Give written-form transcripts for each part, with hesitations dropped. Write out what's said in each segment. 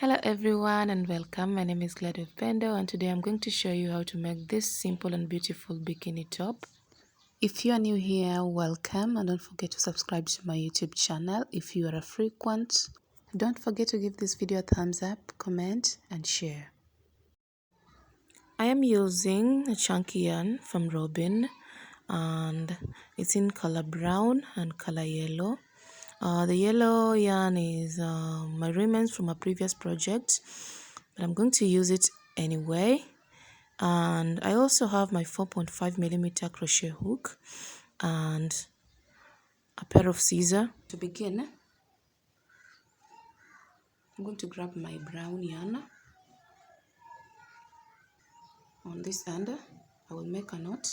Hello everyone and welcome. My name is Gladys Bendo and today I'm going to show you how to make this simple and beautiful bikini top. If you are new here, welcome, and don't forget to subscribe to my YouTube channel. If you are a frequent, don't forget to give this video a thumbs up, comment and share. I am using a chunky yarn from Robin and it's in color brown and color yellow. The yellow yarn is my remnants from a previous project, but I'm going to use it anyway. And I also have my 4.5mm crochet hook and a pair of scissors. To begin, I'm going to grab my brown yarn. On this end, I will make a knot.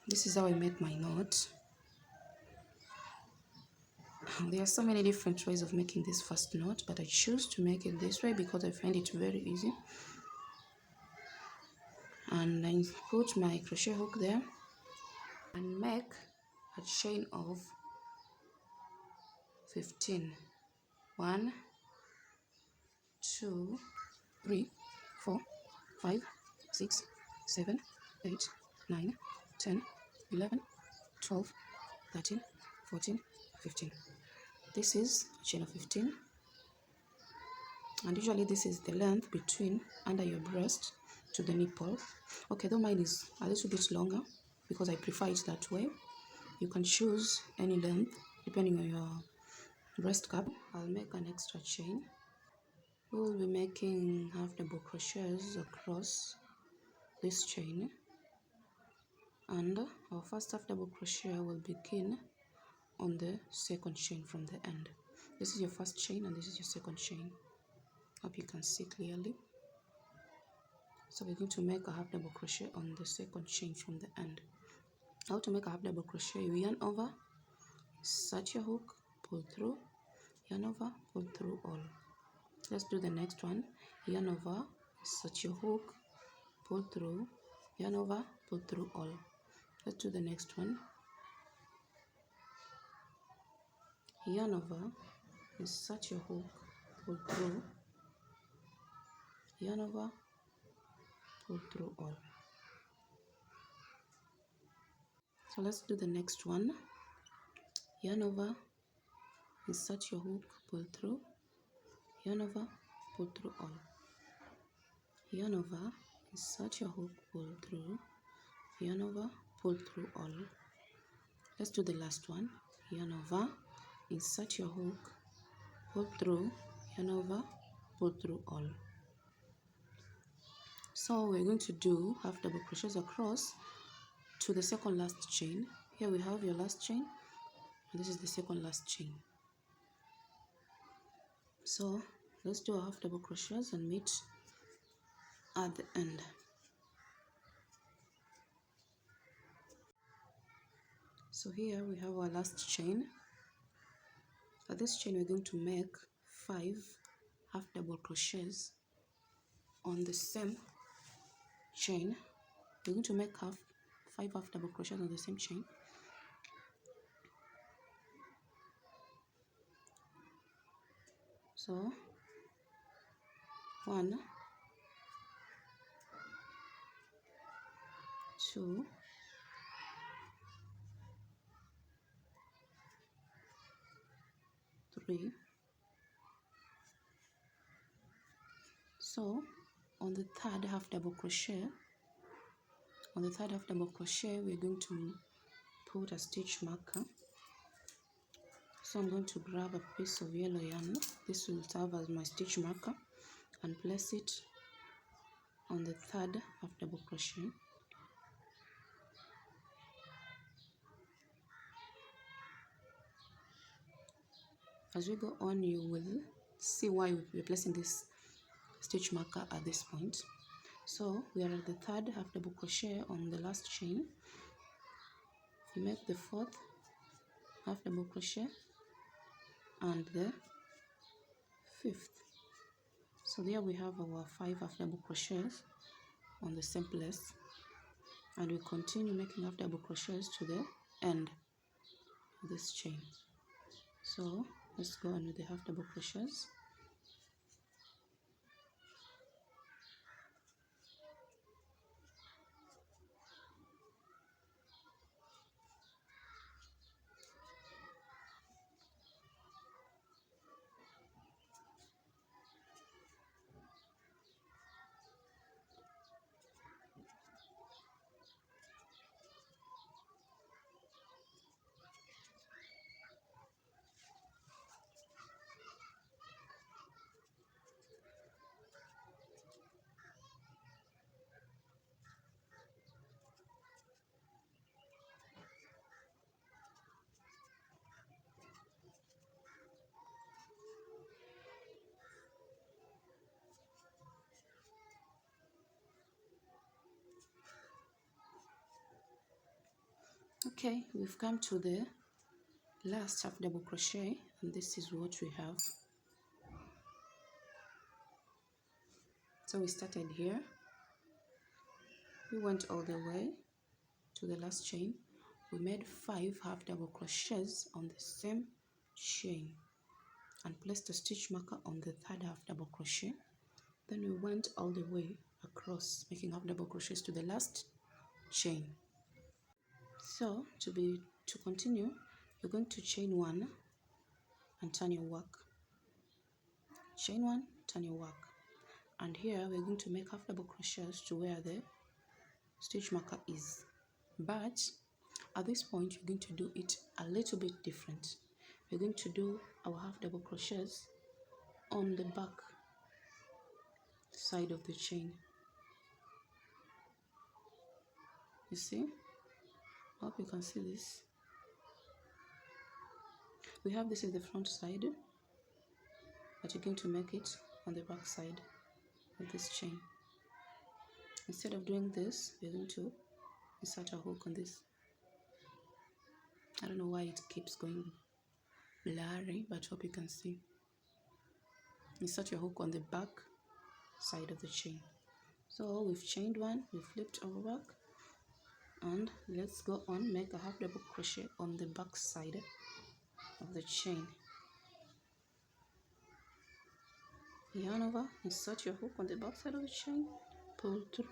This is how I make my knot. There are so many different ways of making this first knot, but I choose to make it this way because I find it very easy. And I put my crochet hook there and make a chain of 15. 1, 2, 3, 4, 5, 6, 7, 8, 9, 10, 11, 12, 13, 14, 15. This is a chain of 15, and usually this is the length between under your breast to the nipple. Okay, though mine is a little bit longer because I prefer it that way. You can choose any length depending on your breast cup. I'll make an extra chain. We will be making half double crochets across this chain, and our first half double crochet will begin on the second chain from the end. This is your first chain and this is your second chain. Hope you can see clearly. So we're going to make a half double crochet on the second chain from the end. How to make a half double crochet: you yarn over, insert your hook, pull through, yarn over, pull through all. Let's do the next one. Yarn over, insert your hook, pull through, yarn over, pull through all. Let's do the next one. Yarn over, insert your hook, pull through, yarn over, pull through all. So let's do the next one. Yarn over, insert your hook, pull through, yarn over, pull through all. Yarn over, insert your hook, pull through, yarn over, pull through all. Let's do the last one. Yarn over, insert your hook, pull through, yarn over, pull through all. So we're going to do half double crochets across to the second last chain. Here we have your last chain and this is the second last chain. So let's do a half double crochets and meet at the end. So here we have our last chain. At this chain we're going to make 5 half double crochets on the same chain. We're going to make 5 half double crochets on the same chain. So 1, 2, 3. So on the third half double crochet, we're going to put a stitch marker. So I'm going to grab a piece of yellow yarn. This will serve as my stitch marker, and place it on the third half double crochet. As we go on, you will see why we're placing this stitch marker at this point. So we are at the third half double crochet on the last chain. You make the fourth half double crochet and the fifth. So there we have our 5 half double crochets on the same place, and we continue making half double crochets to the end. this chain. So let's go on with the half double crochets. Okay, we've come to the last half double crochet, and this is what we have. So we started here, we went all the way to the last chain, we made 5 half double crochets on the same chain and placed a stitch marker on the third half double crochet. Then we went all the way across, making half double crochets to the last chain. So to continue, you're going to chain 1 and turn your work. Chain 1, turn your work. And here we're going to make half double crochets to where the stitch marker is. But at this point, you're going to do it a little bit different. We're going to do our half double crochets on the back side of the chain. You see? I hope you can see this. We have this is the front side, but you're going to make it on the back side of this chain. Instead of doing this, we're going to insert a hook on this. I don't know why it keeps going blurry, but hope you can see. Insert your hook on the back side of the chain. So we've chained 1, we flipped our work, and let's go on, make a half double crochet on the back side of the chain. Yarn over, insert your hook on the back side of the chain, pull through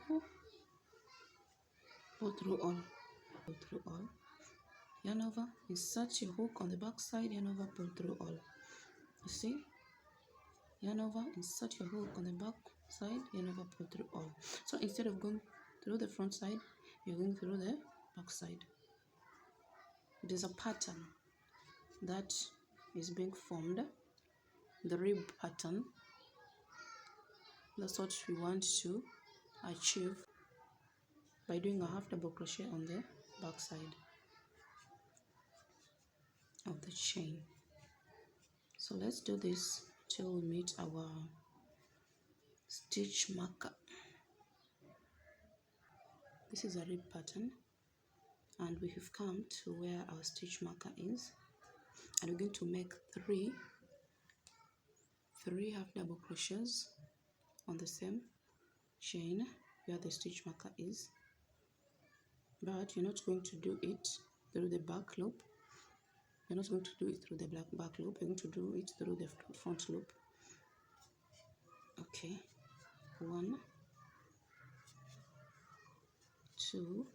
all, yarn over, insert your hook on the back side, yarn over, pull through all. You see? Yarn over, insert your hook on the back side, yarn over, pull through all. So instead of going through the front side, you're going through the back side. There's a pattern that is being formed, the rib pattern. That's what we want to achieve by doing a half double crochet on the back side of the chain. So let's do this till we meet our stitch marker. This is a rib pattern, and we have come to where our stitch marker is, and we're going to make three half double crochets on the same chain where the stitch marker is, but you're not going to do it through the back loop. You're not going to do it through the back loop. You're going to do it through the front loop. Okay, 1, 2,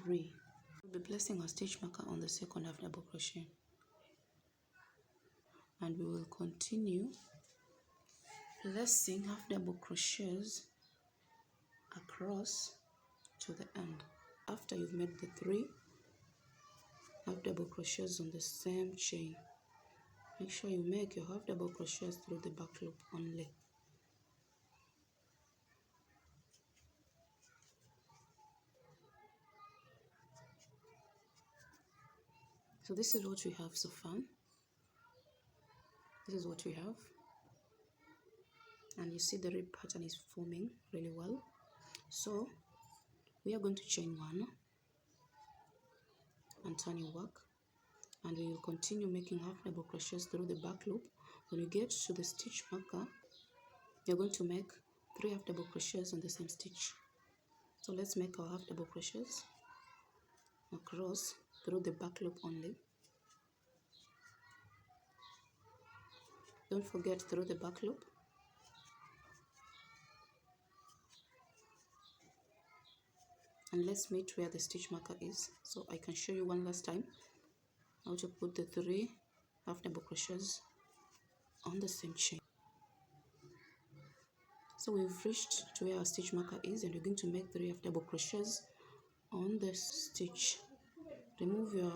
3. We'll be placing our stitch marker on the second half double crochet, and we will continue placing half double crochets across to the end. After you've made the 3 half double crochets on the same chain, make sure you make your half double crochets through the back loop only. So this is what we have so far. This is what we have, and you see the rib pattern is forming really well. So we are going to chain 1 and turn your work, and we will continue making half double crochets through the back loop. When you get to the stitch marker, you're going to make 3 half double crochets on the same stitch. So let's make our half double crochets. across through the back loop only. Don't forget through the back loop. And let's meet where the stitch marker is, so I can show you one last time how to put the 3 half double crochets on the same chain. So we've reached to where our stitch marker is, and you're going to make 3 half double crochets on the stitch. Remove your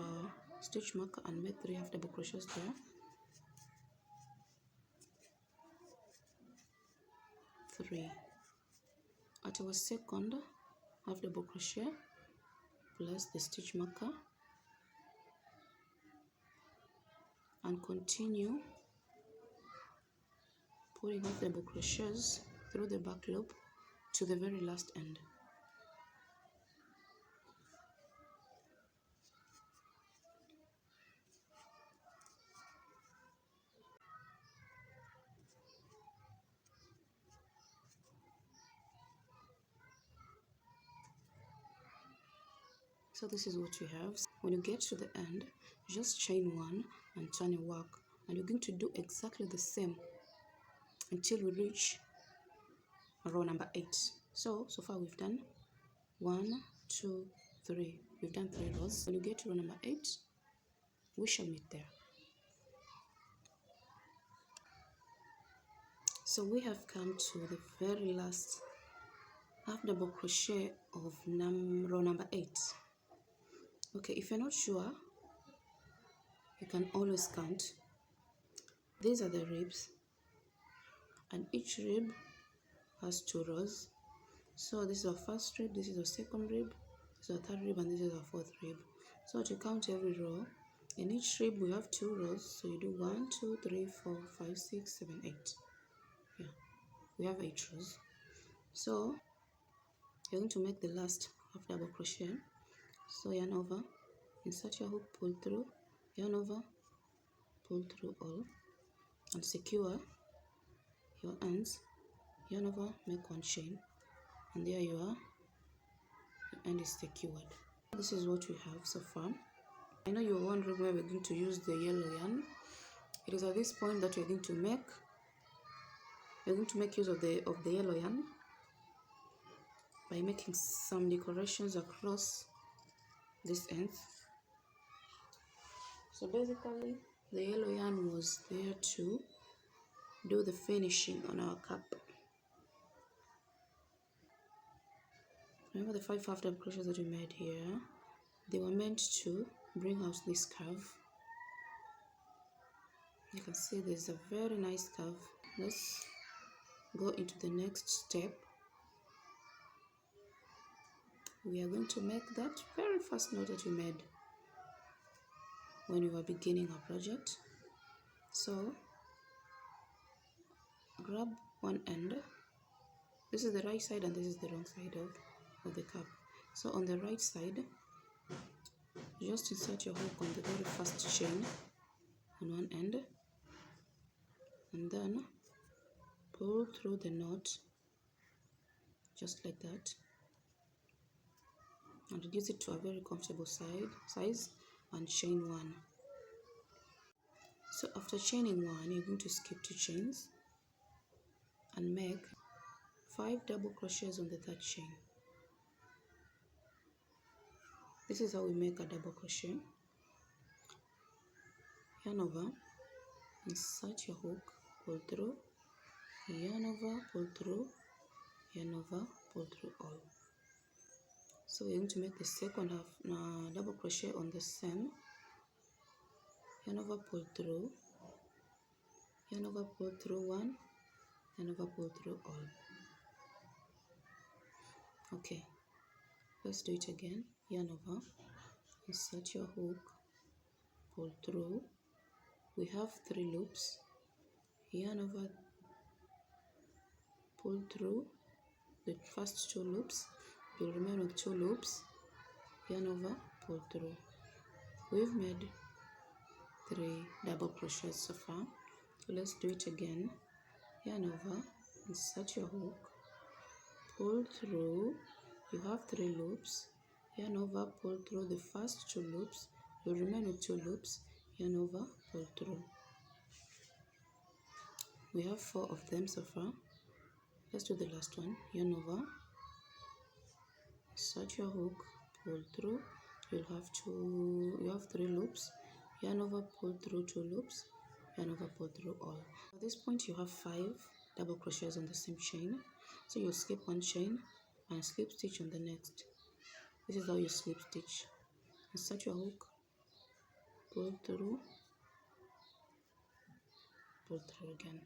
stitch marker and make 3 half double crochets there. 3. At our second half double crochet, place the stitch marker and continue putting half double crochets through the back loop to the very last end. So this is what you have. When you get to the end, just chain 1 and turn your work, and you're going to do exactly the same until we reach row number 8. So far we've done 1, 2, 3. We've done 3 rows. When you get to row number 8, we shall meet there. So we have come to the very last half double crochet of row number 8. Okay, if you're not sure, you can always count. These are the ribs, and each rib has 2 rows. So this is our first rib, this is our second rib, this is our third rib, and this is our fourth rib. So to count every row, in each rib we have 2 rows. So you do 1, 2, 3, 4, 5, 6, 7, 8. Yeah, we have 8 rows. So you're going to make the last half double crochet. So yarn over, insert your hook, pull through, yarn over, pull through all, and secure your ends. Yarn over, make 1 chain, and there you are, the end is secured. This is what we have so far. I know you're wondering where we're going to use the yellow yarn. It is at this point that we're going to make use of the yellow yarn by making some decorations across this end. So basically the yellow yarn was there to do the finishing on our cup. Remember the 5 half double crochets that we made here? They were meant to bring out this curve. You can see there's a very nice curve. Let's go into the next step. We are going to make that very first knot that we made when we were beginning our project. So grab one end. This is the right side and this is the wrong side of the cup. So on the right side, just insert your hook on the very first chain on one end, and then pull through the knot just like that, and reduce it to a very comfortable size, and chain 1. So after chaining 1, you're going to skip 2 chains and make 5 double crochets on the 3rd chain. This is how we make a double crochet. Yarn over, insert your hook, pull through, yarn over, pull through, yarn over, pull through all. So we're going to make the second half double crochet on the same. Yarn over, pull through, yarn over, pull through 1, yarn over, pull through all. Okay, let's do it again. Yarn over, insert your hook, pull through. We have 3 loops. Yarn over, pull through the first 2 loops. You'll remain with 2 loops. Yarn over, pull through. We've made 3 double crochets so far. So let's do it again. Yarn over, insert your hook, pull through. You have 3 loops. yarn over, pull through the first 2 loops. You'll remain with 2 loops, yarn over, pull through. We have 4 of them so far. Let's do the last one. Yarn over, insert your hook, pull through. You have 3 loops, yarn over, pull through 2 loops, yarn over, pull through all. At this point you have 5 double crochets on the same chain, so you'll skip 1 chain and slip stitch on the next. This is how you slip stitch. Insert your hook, pull through again.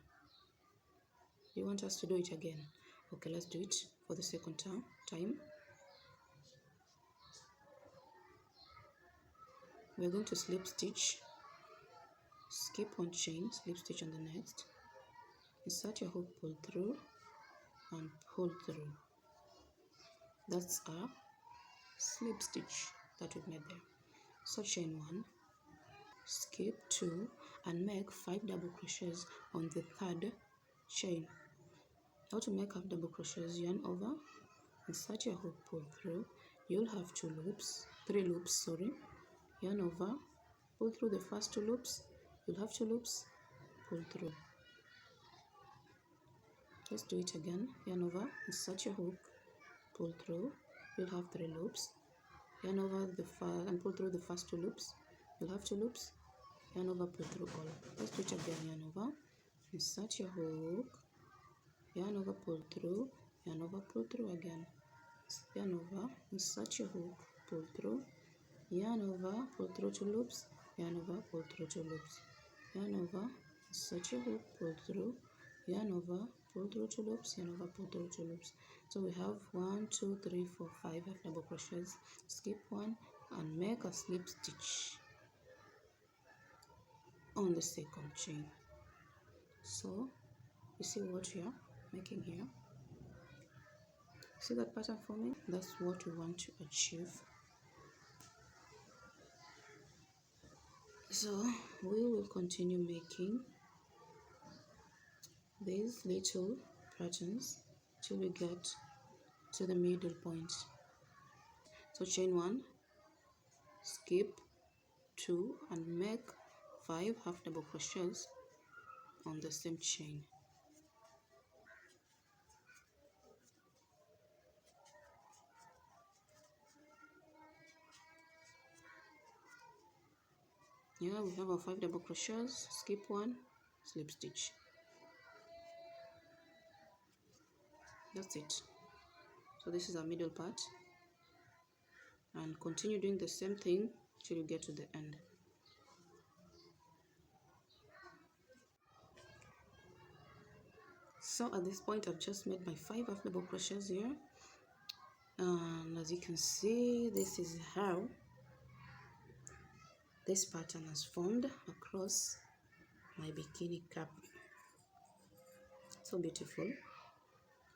You want us to do it again? Okay, let's do it for the second time. We're going to slip stitch, skip 1 chain, slip stitch on the next, insert your hook, pull through and pull through. That's a slip stitch that we've made there. So chain 1, skip 2 and make 5 double crochets on the 3rd chain. How to make 5 double crochets? Yarn over, insert your hook, pull through. You'll have 3 loops, yarn over, pull through the first 2 loops. You'll have 2 loops, pull through. Let's do it again. Yarn over, insert your hook, pull through. You'll have 3 loops, yarn over and pull through the first 2 loops. You'll have 2 loops, yarn over, pull through all. Let's do it again. Yarn over, insert your hook, yarn over, pull through, yarn over, pull through again. Yarn over, insert your hook, pull through, yarn over, pull through 2 loops, yarn over, pull through 2 loops, yarn over, insert your hook, pull through, yarn over, pull through 2 loops, yarn over, pull through 2 loops. So we have 1, 2, 3, 4, 5 double crochets. Skip 1 and make a slip stitch on the 2nd chain. So you see what we are making here? See that pattern forming? That's what we want to achieve. So we will continue making these little patterns till we get to the middle point. So chain 1, skip 2 and make 5 half double crochets on the same chain. Yeah, we have our 5 double crochets, skip 1, slip stitch. That's it. So this is our middle part, and continue doing the same thing till you get to the end. So at this point I've just made my 5 half double crochets here, and as you can see, this is how this pattern has formed across my bikini cap. So beautiful,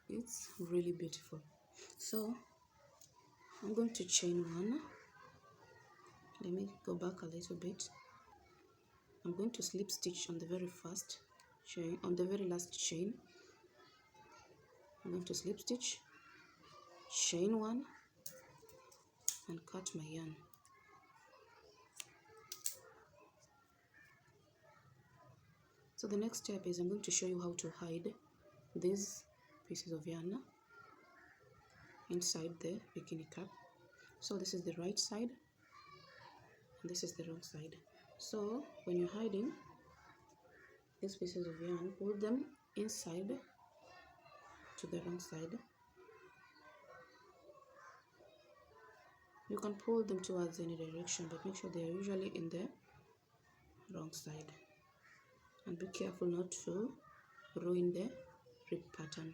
it's really beautiful. So I'm going to chain 1. Let me go back a little bit. I'm going to slip stitch on the very first chain, on the very last chain. I'm going to slip stitch, chain 1 and cut my yarn. So the next step is I'm going to show you how to hide these pieces of yarn inside the bikini cap. So this is the right side and this is the wrong side. So when you're hiding these pieces of yarn, pull them inside to the wrong side. You can pull them towards any direction, but make sure they are usually in the wrong side. And be careful not to ruin the rib pattern.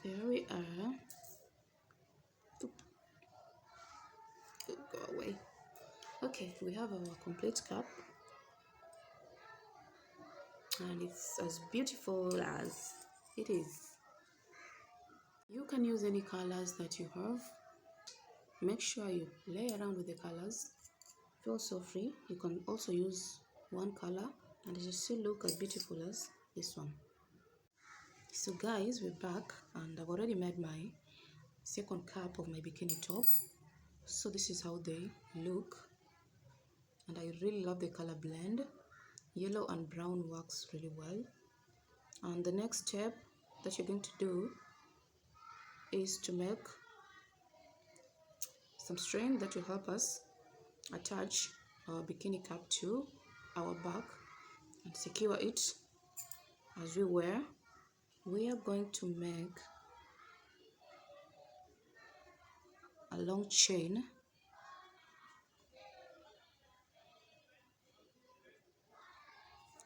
There we are. Go away. Okay, we have our complete cap, and it's as beautiful as it is. You can use any colors that you have. Make sure you play around with the colors. Feel so free. You can also use one color and it will still look as beautiful as this one. So guys, we're back and I've already made my second cap of my bikini top. So this is how they look, and I really love the color blend. Yellow and brown works really well. And the next step that you're going to do is to make some string that will help us attach our bikini cap to our back and secure it as we wear. We are going to make a long chain.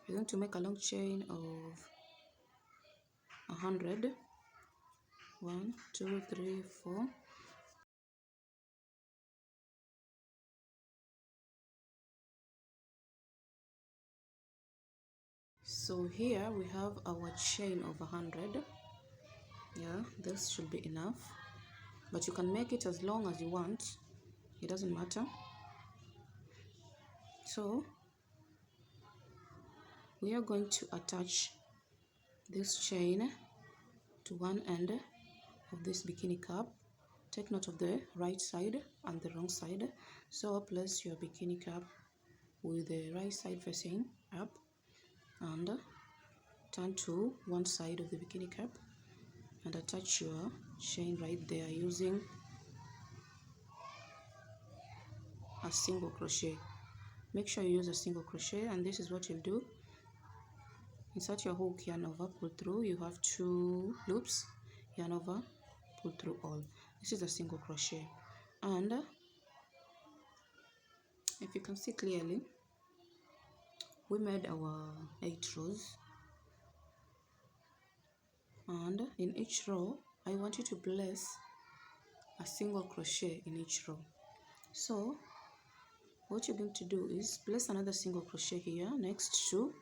We're going to make a long chain of 100. 1, 2, 3, 4. So here we have our chain of 100. Yeah, this should be enough, but you can make it as long as you want, it doesn't matter. So we are going to attach this chain to one end of this bikini cap. Take note of the right side and the wrong side. So place your bikini cap with the right side facing up and turn to one side of the bikini cap and attach your chain right there using a single crochet. Make sure you use a single crochet, and this is what you'll do. Insert your hook, yarn over, pull through. You have 2 loops, yarn over, pull through all. This is a single crochet, and if you can see clearly, we made our 8 rows, and in each row I want you to place a single crochet in each row. So what you're going to do is place another single crochet here next to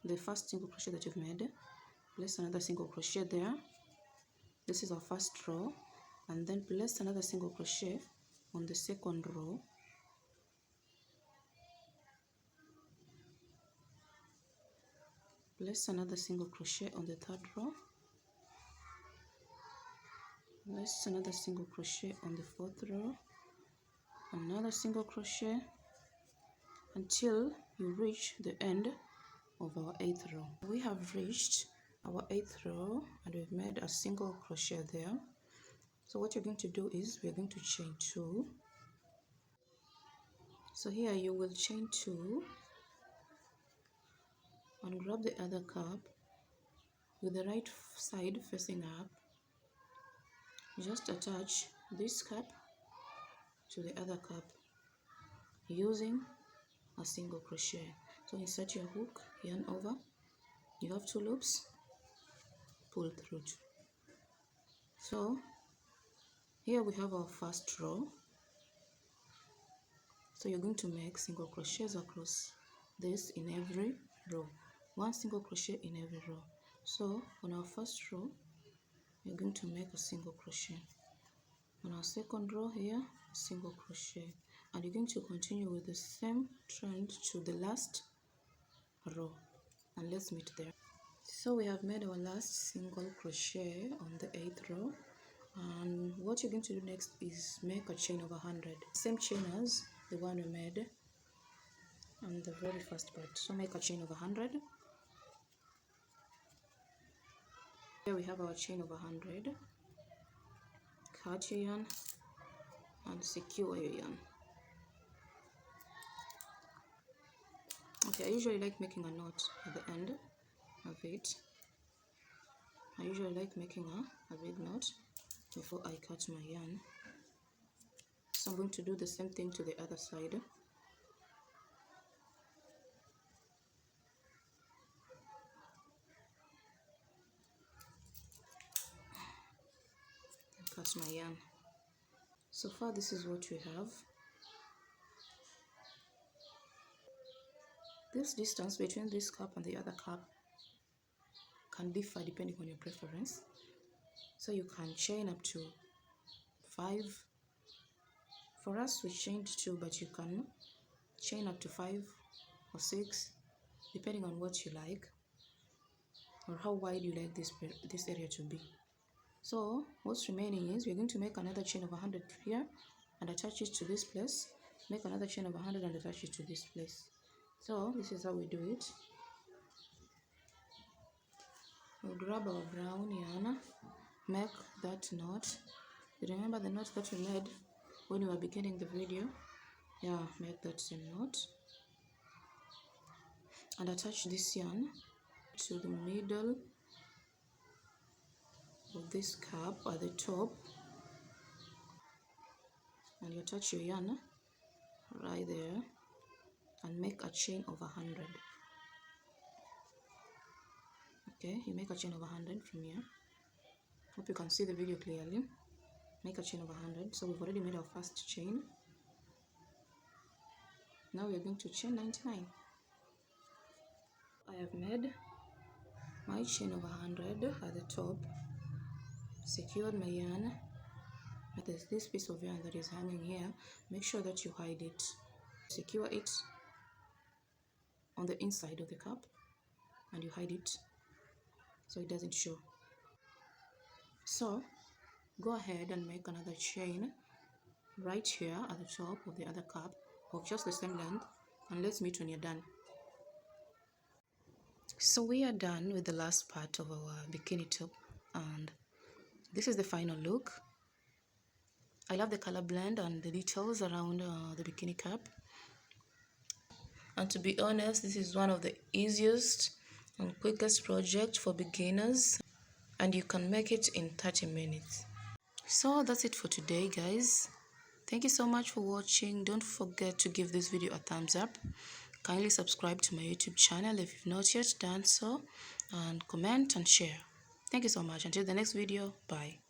the first single crochet that you've made. Place another single crochet there. This is our first row, and then place another single crochet on the second row. Place another single crochet on the third row. Place another single crochet on the fourth row. Another single crochet until you reach the end of our 8th row. We have reached our 8th row and we've made a single crochet there. So what you're going to do is we're going to chain 2. So here you will chain 2 and grab the other cap with the right side facing up. Just attach this cap to the other cap using a single crochet. So insert your hook, yarn over, you have 2 loops, pull through 2. So here we have our first row. So you're going to make single crochets across this in every row, 1 single crochet in every row. So on our first row you're going to make a single crochet. On our second row here, a single crochet, and you're going to continue with the same trend to the last row, and let's meet there. So we have made our last single crochet on the 8th row, and what you're going to do next is make a chain of 100, same chain as the one we made on the very first part. So make a chain of 100. Here we have our chain of 100. Cut your yarn and secure your yarn. Okay, I usually like making a knot at the end of it. I usually like making a big knot before I cut my yarn. So I'm going to do the same thing to the other side. Cut my yarn. So far this is what we have. This distance between this cup and the other cup can differ depending on your preference. So you can chain up to 5. For us we chained 2, but you can chain up to 5 or 6 depending on what you like or how wide you like this area to be. So what's remaining is we're going to make another chain of 100 here and attach it to this place, make another chain of 100 and attach it to this place. So this is how we do it. We'll grab our brown yarn, make that knot. Remember the knot that we made when we were beginning the video? Yeah, make that same knot and attach this yarn to the middle of this cap at the top, and you attach your yarn right there and make a chain of 100. Okay, you make a chain of 100 from here. Hope you can see the video clearly. Make a chain of 100. So we've already made our first chain. Now we are going to chain 99. I have made my chain of 100 at the top, secured my yarn. There's this piece of yarn that is hanging here. Make sure that you hide it. Secure it on the inside of the cap and you hide it so it doesn't show. So go ahead and make another chain right here at the top of the other cap of just the same length, and let's meet when you're done. So we are done with the last part of our bikini top, and this is the final look. I love the color blend and the details around the bikini cap, and to be honest, this is one of the easiest and quickest project for beginners, and you can make it in 30 minutes. So that's it for today, guys. Thank you so much for watching. Don't forget to give this video a thumbs up. Kindly subscribe to my YouTube channel if you've not yet done so, and comment and share. Thank you so much. Until the next video, bye.